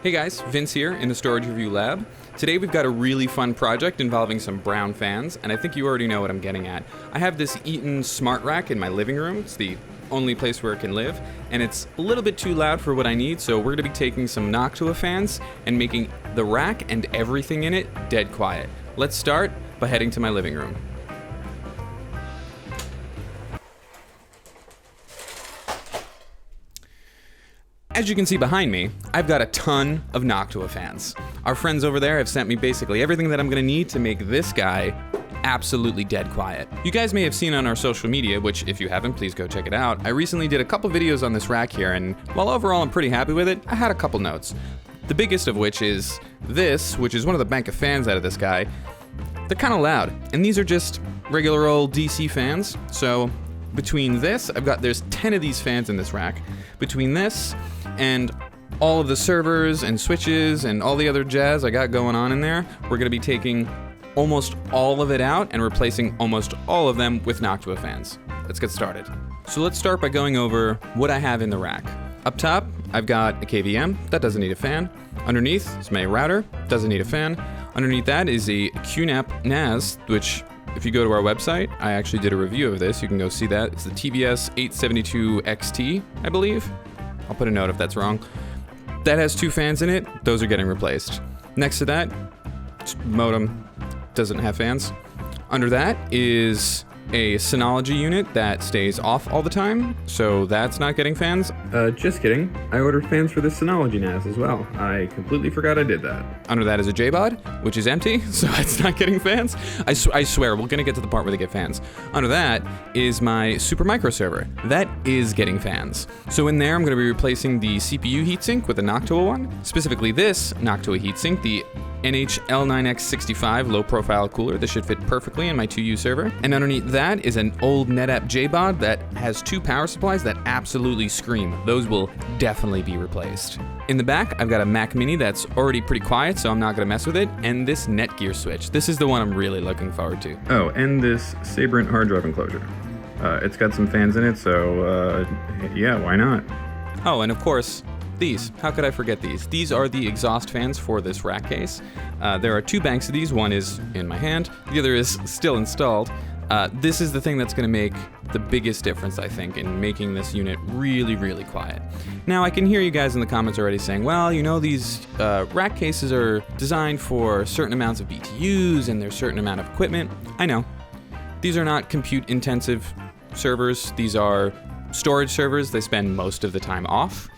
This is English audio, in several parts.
Hey guys, Vince here in the Storage Review Lab. Today we've got a really fun project involving some brown fans, and I think you already know what I'm getting at. I have this Eaton SmartRack in my living room. It's the only place where it can live, and it's a little bit too loud for what I need, so we're going to be taking some Noctua fans and making the rack and everything in it dead quiet. Let's start by heading to my living room. As you can see behind me, I've got a ton of Noctua fans. Our friends over there have sent me basically everything that I'm gonna need to make this guy absolutely dead quiet. You guys may have seen on our social media, which if you haven't, please go check it out. I recently did a couple videos on this rack here, and while overall I'm pretty happy with it, I had a couple notes. The biggest of which is this, which is one of the bank of fans out of this guy. They're kind of loud, and these are just regular old DC fans. So between this, there's 10 of these fans in this rack. Between this and all of the servers and switches and all the other jazz I got going on in there, we're gonna be taking almost all of it out and replacing almost all of them with Noctua fans. Let's get started. So let's start by going over what I have in the rack. Up top, I've got a KVM, that doesn't need a fan. Underneath is my router, doesn't need a fan. Underneath that is a QNAP NAS, which if you go to our website, I actually did a review of this. You can go see that. It's the TBS 872 XT, I believe. I'll put a note if that's wrong. That has 2 fans in it. Those are getting replaced. Next to that, modem doesn't have fans. Under that is a Synology unit that stays off all the time, so that's not getting fans. Just kidding. I ordered fans for the Synology NAS as well. I completely forgot I did that. Under that is a JBOD, which is empty, so it's not getting fans. I swear, we're gonna get to the part where they get fans. Under that is my Supermicro server. That is getting fans. So in there, I'm gonna be replacing the CPU heatsink with a Noctua one. Specifically this Noctua heatsink, the NHL9X65 low profile cooler. This should fit perfectly in my 2U server. And underneath that is an old NetApp JBOD that has 2 power supplies that absolutely scream. Those will definitely be replaced. In the back, I've got a Mac Mini that's already pretty quiet, so I'm not gonna mess with it. And this Netgear Switch. This is the one I'm really looking forward to. Oh, and this Sabrent hard drive enclosure. It's got some fans in it, so yeah, why not? Oh, and of course, these. How could I forget these? These are the exhaust fans for this rack case. There are 2 banks of these. One is in my hand, the other is still installed. This is the thing that's gonna make the biggest difference, I think, in making this unit really, really quiet. Now, I can hear you guys in the comments already saying, well, you know, these rack cases are designed for certain amounts of BTUs and there's a certain amount of equipment. I know. These are not compute-intensive servers. These are storage servers. They spend most of the time off.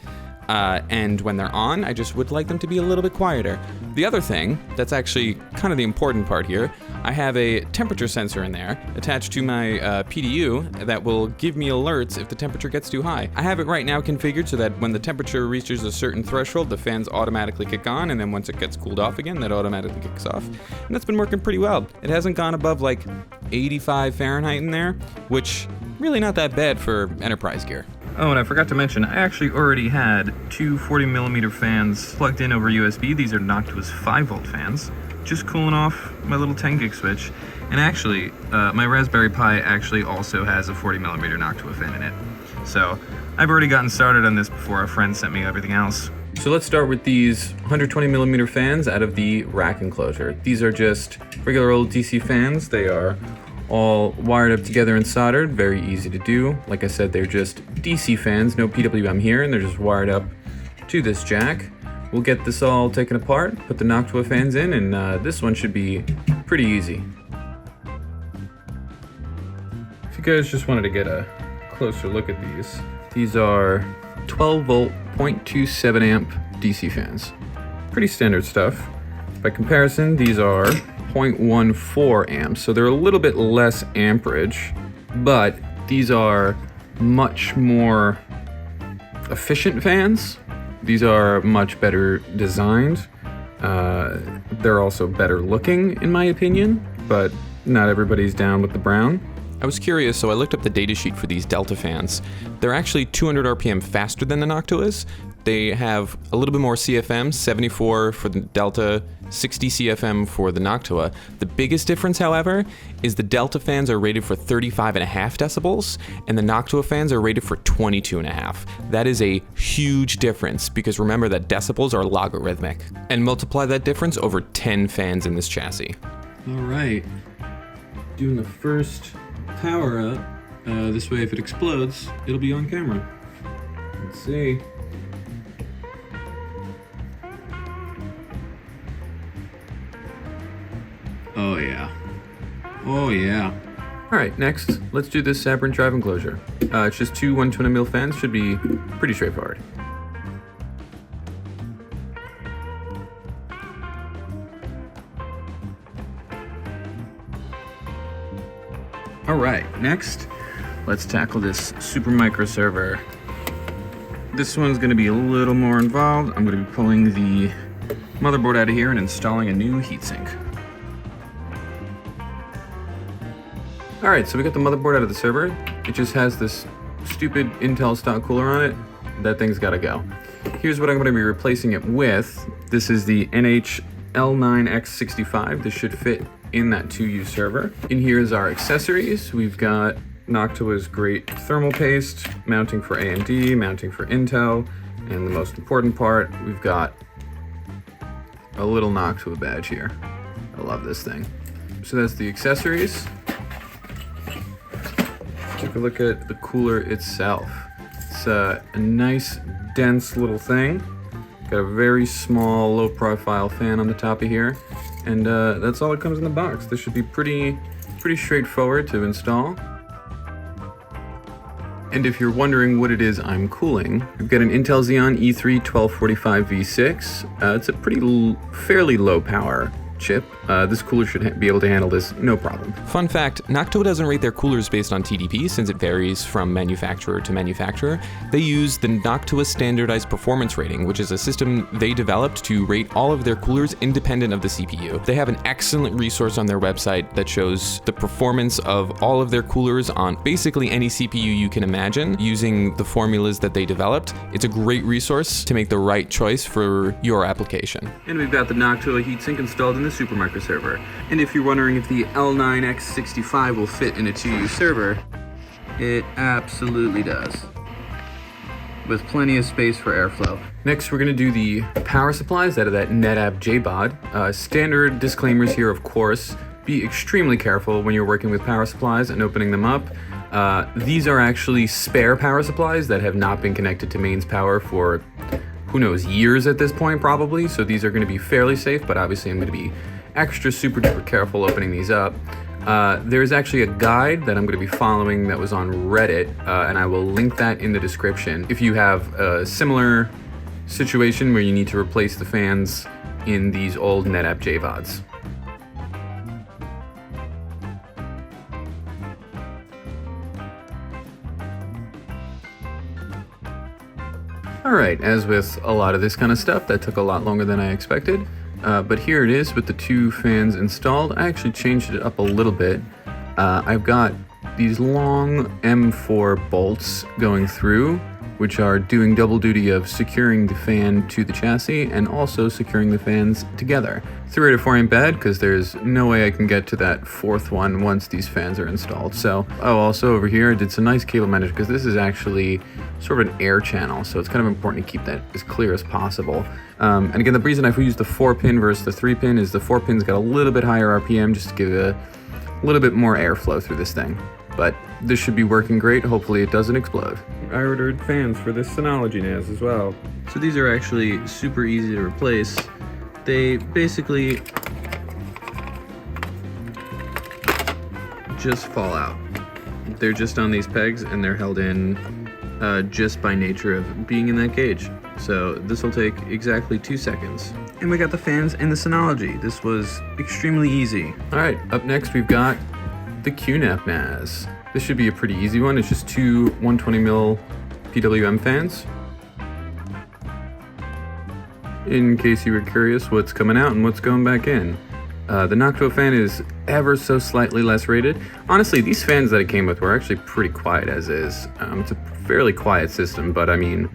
And when they're on, I just would like them to be a little bit quieter. The other thing, that's actually kind of the important part here, I have a temperature sensor in there attached to my PDU that will give me alerts if the temperature gets too high. I have it right now configured so that when the temperature reaches a certain threshold, the fans automatically kick on, and then once it gets cooled off again, that automatically kicks off. And that's been working pretty well. It hasn't gone above like 85 Fahrenheit in there, which really not that bad for enterprise gear. Oh, and I forgot to mention, I actually already had 2 40mm fans plugged in over USB. These are Noctua's 5-volt fans, just cooling off my little 10 gig switch. And actually, my Raspberry Pi actually also has a 40mm Noctua fan in it. So I've already gotten started on this before our friend sent me everything else. So let's start with these 120mm fans out of the rack enclosure. These are just regular old DC fans. They are all wired up together and soldered, very easy to do. Like I said, they're just DC fans, no PWM here, and they're just wired up to this jack. We'll get this all taken apart, put the Noctua fans in, and this one should be pretty easy. If you guys just wanted to get a closer look at these are 12 volt, 0.27 amp DC fans. Pretty standard stuff. By comparison, these are 0.14 amps, so they're a little bit less amperage, but these are much more efficient fans. These are much better designed. They're also better looking, in my opinion, but not everybody's down with the brown. I was curious, so I looked up the datasheet for these Delta fans. They're actually 200 RPM faster than the Noctuas. They have a little bit more CFM, 74 for the Delta, 60 CFM for the Noctua. The biggest difference, however, is the Delta fans are rated for 35.5 decibels, and the Noctua fans are rated for 22.5. That is a huge difference, because remember that decibels are logarithmic. And multiply that difference over 10 fans in this chassis. All right, doing the first power up. This way, if it explodes, it'll be on camera. Let's see. Oh yeah. Oh yeah. All right, next, let's do this Sabrent drive enclosure. It's just two 120mm fans, should be pretty straightforward. All right, next, let's tackle this super micro server. This one's gonna be a little more involved. I'm gonna be pulling the motherboard out of here and installing a new heatsink. All right, so we got the motherboard out of the server. It just has this stupid Intel stock cooler on it. That thing's gotta go. Here's what I'm gonna be replacing it with. This is the NH-L9X65. This should fit in that 2U server. In here is our accessories. We've got Noctua's great thermal paste, mounting for AMD, mounting for Intel, and the most important part, we've got a little Noctua badge here. I love this thing. So that's the accessories. Take a look at the cooler itself. It's a nice, dense little thing. Got a very small, low-profile fan on the top of here, and that's all that comes in the box. This should be pretty straightforward to install. And if you're wondering what it is I'm cooling, we've got an Intel Xeon E3 1245 V6. It's a fairly low power chip. This cooler should be able to handle this no problem. Fun fact, Noctua doesn't rate their coolers based on TDP since it varies from manufacturer to manufacturer. They use the Noctua Standardized Performance Rating, which is a system they developed to rate all of their coolers independent of the CPU. They have an excellent resource on their website that shows the performance of all of their coolers on basically any CPU you can imagine using the formulas that they developed. It's a great resource to make the right choice for your application. And we've got the Noctua heatsink installed in the Supermicro server. And if you're wondering if the L9X65 will fit in a 2U server, it absolutely does, with plenty of space for airflow. Next, we're gonna do the power supplies out of that NetApp JBOD. Standard disclaimers here, of course. Be extremely careful when you're working with power supplies and opening them up. These are actually spare power supplies that have not been connected to mains power for who knows, years at this point probably, so these are going to be fairly safe, but obviously I'm going to be extra super duper careful opening these up. There's actually a guide that I'm going to be following that was on Reddit, and I will link that in the description. If you have a similar situation where you need to replace the fans in these old NetApp JBODs. Alright, as with a lot of this kind of stuff, that took a lot longer than I expected, but here it is with the two fans installed. I actually changed it up a little bit. I've got these long M4 bolts going through, which are doing double duty of securing the fan to the chassis and also securing the fans together. 3 out of 4 ain't bad, because there's no way I can get to that 4th one once these fans are installed. So, also over here I did some nice cable management, because this is actually sort of an air channel, so it's kind of important to keep that as clear as possible. And again, the reason I've used the 4-pin versus the 3-pin is the 4-pin's got a little bit higher RPM just to give a little bit more airflow through this thing. But this should be working great. Hopefully it doesn't explode. I ordered fans for this Synology NAS as well. So these are actually super easy to replace. They basically just fall out. They're just on these pegs and they're held in just by nature of being in that cage. So this will take exactly 2 seconds. And we got the fans and the Synology. This was extremely easy. All right, up next we've got the QNAP NAS. This should be a pretty easy one. It's just two 120mm PWM fans. In case you were curious what's coming out and what's going back in. The Noctua fan is ever so slightly less rated. Honestly, these fans that it came with were actually pretty quiet as is. It's a fairly quiet system, but I mean,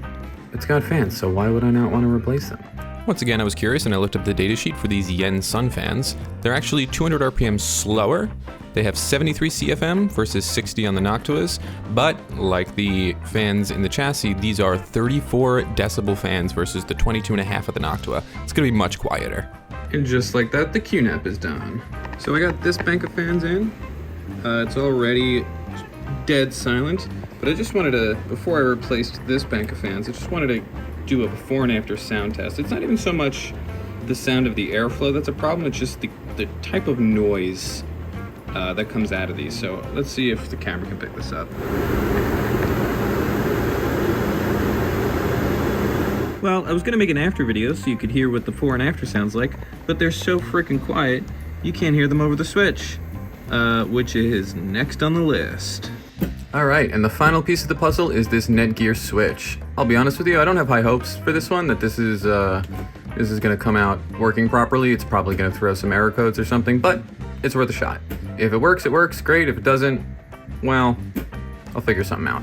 it's got fans, so why would I not want to replace them? Once again, I was curious and I looked up the datasheet for these Yen Sun fans. They're actually 200 RPM slower. They have 73 CFM versus 60 on the Noctuas, but like the fans in the chassis, these are 34 decibel fans versus the 22.5 of the Noctua. It's gonna be much quieter. And just like that, the QNAP is done. So I got this bank of fans in. It's already dead silent, but I just wanted to, before I replaced this bank of fans, I just wanted to do a before and after sound test. It's not even so much the sound of the airflow that's a problem, it's just the type of noise that comes out of these. So let's see if the camera can pick this up. Well, I was gonna make an after video so you could hear what the before and after sounds like, but they're so freaking quiet, you can't hear them over the switch, which is next on the list. All right, and the final piece of the puzzle is this Netgear Switch. I'll be honest with you, I don't have high hopes for this one, that this is gonna come out working properly. It's probably gonna throw some error codes or something, but it's worth a shot. If it works, great. If it doesn't, well, I'll figure something out.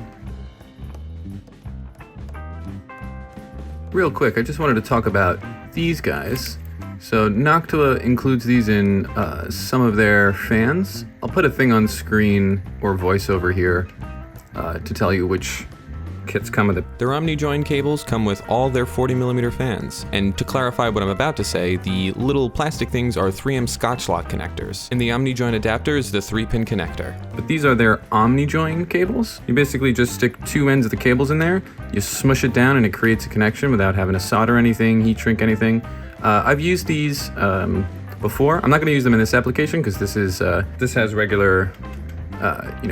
Real quick, I just wanted to talk about these guys. So Noctua includes these in some of their fans. I'll put a thing on screen or voiceover here to tell you which kits come with it. Their OmniJoin cables come with all their 40mm fans. And to clarify what I'm about to say, the little plastic things are 3M Scotch lock connectors. And the OmniJoin adapter is the 3-pin connector. But these are their OmniJoin cables. You basically just stick 2 ends of the cables in there, you smush it down and it creates a connection without having to solder anything, heat shrink anything. I've used these before. I'm not gonna use them in this application because this has regular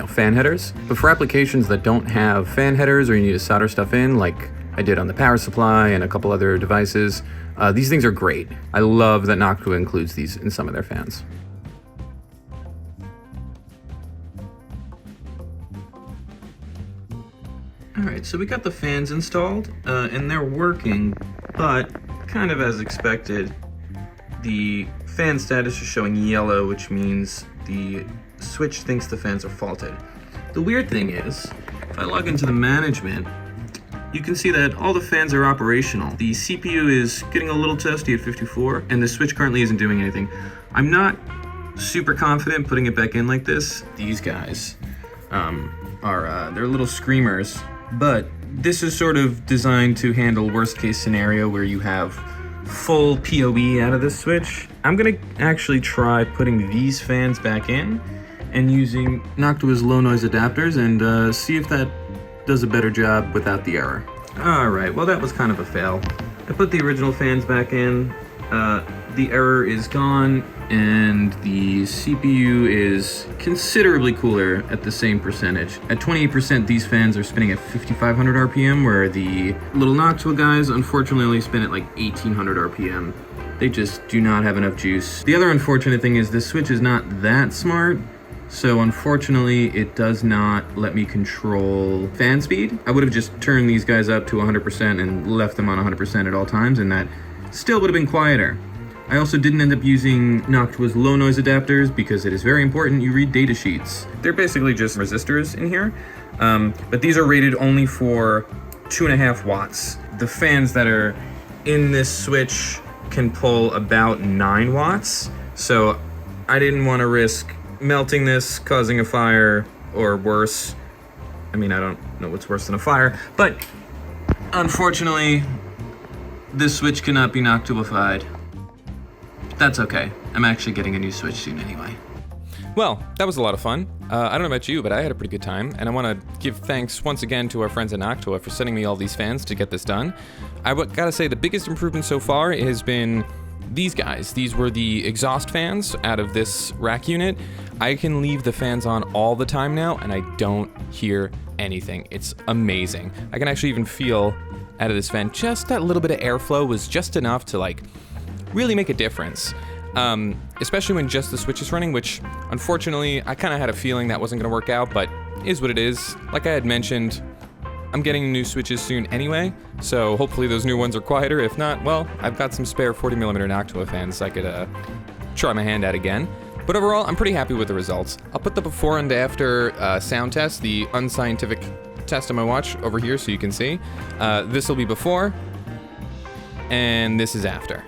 fan headers. But for applications that don't have fan headers or you need to solder stuff in, like I did on the power supply and a couple other devices, these things are great. I love that Noctua includes these in some of their fans. All right, so we got the fans installed and they're working, but kind of as expected, the fan status is showing yellow, which means the switch thinks the fans are faulted. The weird thing is, if I log into the management, you can see that all the fans are operational. The CPU is getting a little toasty at 54, and the switch currently isn't doing anything. I'm not super confident putting it back in like this. These guys they're little screamers, but this is sort of designed to handle worst case scenario where you have full PoE out of this switch. I'm gonna actually try putting these fans back in and using Noctua's low noise adapters and see if that does a better job without the error. All right, well that was kind of a fail. I put the original fans back in, the error is gone, and the CPU is considerably cooler at the same percentage. At 28%, these fans are spinning at 5,500 RPM, where the little Noctua guys unfortunately only spin at like 1,800 RPM. They just do not have enough juice. The other unfortunate thing is this switch is not that smart, so unfortunately it does not let me control fan speed. I would have just turned these guys up to 100% and left them on 100% at all times, and that still would have been quieter. I also didn't end up using Noctua's low noise adapters because it is very important you read data sheets. They're basically just resistors in here, but these are rated only for 2.5 watts. The fans that are in this switch can pull about 9 watts, so I didn't want to risk melting this, causing a fire, or worse. I mean, I don't know what's worse than a fire, but unfortunately, this switch cannot be Noctuified. That's okay. I'm actually getting a new switch soon anyway. Well, that was a lot of fun. I don't know about you, but I had a pretty good time, and I want to give thanks once again to our friends at Noctua for sending me all these fans to get this done. I gotta say, the biggest improvement so far has been these guys. These were the exhaust fans out of this rack unit. I can leave the fans on all the time now, and I don't hear anything. It's amazing. I can actually even feel out of this fan, just that little bit of airflow was just enough to like really make a difference. Especially when just the switch is running, which unfortunately I kind of had a feeling that wasn't going to work out, but is what it is. Like I had mentioned, I'm getting new switches soon anyway, so hopefully those new ones are quieter. If not, well, I've got some spare 40mm Noctua fans I could try my hand at again. But overall, I'm pretty happy with the results. I'll put the before and after sound test, the unscientific test on my watch over here so you can see. This will be before, and this is after.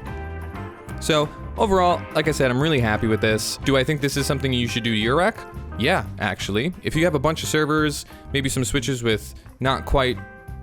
So overall, like I said, I'm really happy with this. Do I think this is something you should do to your rack? Yeah, actually. If you have a bunch of servers, maybe some switches with not quite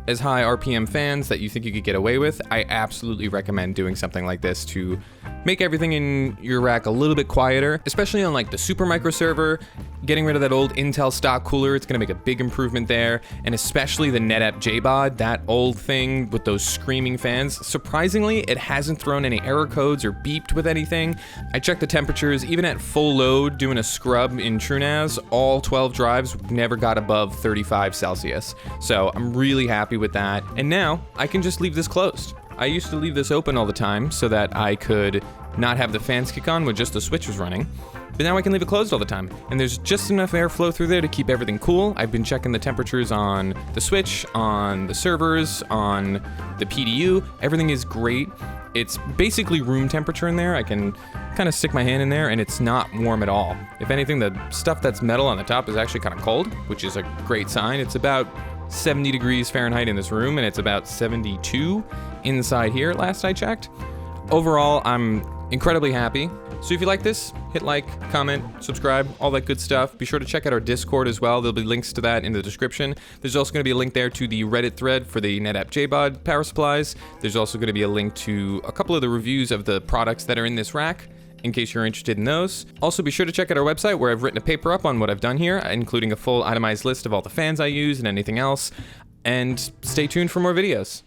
as high RPM fans that you think you could get away with, I absolutely recommend doing something like this to make everything in your rack a little bit quieter, especially on like the Supermicro server. Getting rid of that old Intel stock cooler, it's gonna make a big improvement there, and especially the NetApp JBOD, that old thing with those screaming fans. Surprisingly, it hasn't thrown any error codes or beeped with anything. I checked the temperatures, even at full load, doing a scrub in TrueNAS, all 12 drives never got above 35 Celsius. So I'm really happy with that. And now I can just leave this closed. I used to leave this open all the time so that I could not have the fans kick on when just the switch was running. But now I can leave it closed all the time. And there's just enough airflow through there to keep everything cool. I've been checking the temperatures on the switch, on the servers, on the PDU. Everything is great. It's basically room temperature in there. I can kind of stick my hand in there and it's not warm at all. If anything, the stuff that's metal on the top is actually kind of cold, which is a great sign. It's about 70 degrees Fahrenheit in this room, and it's about 72 inside here last I checked. Overall, I'm incredibly happy. So if you like this, hit like, comment, subscribe, all that good stuff. Be sure to check out our Discord as well. There'll be links to that in the description. There's also going to be a link there to the Reddit thread for the NetApp JBOD power supplies. There's also going to be a link to a couple of the reviews of the products that are in this rack, in case you're interested in those. Also, be sure to check out our website where I've written a paper up on what I've done here, including a full itemized list of all the fans I use and anything else. And stay tuned for more videos.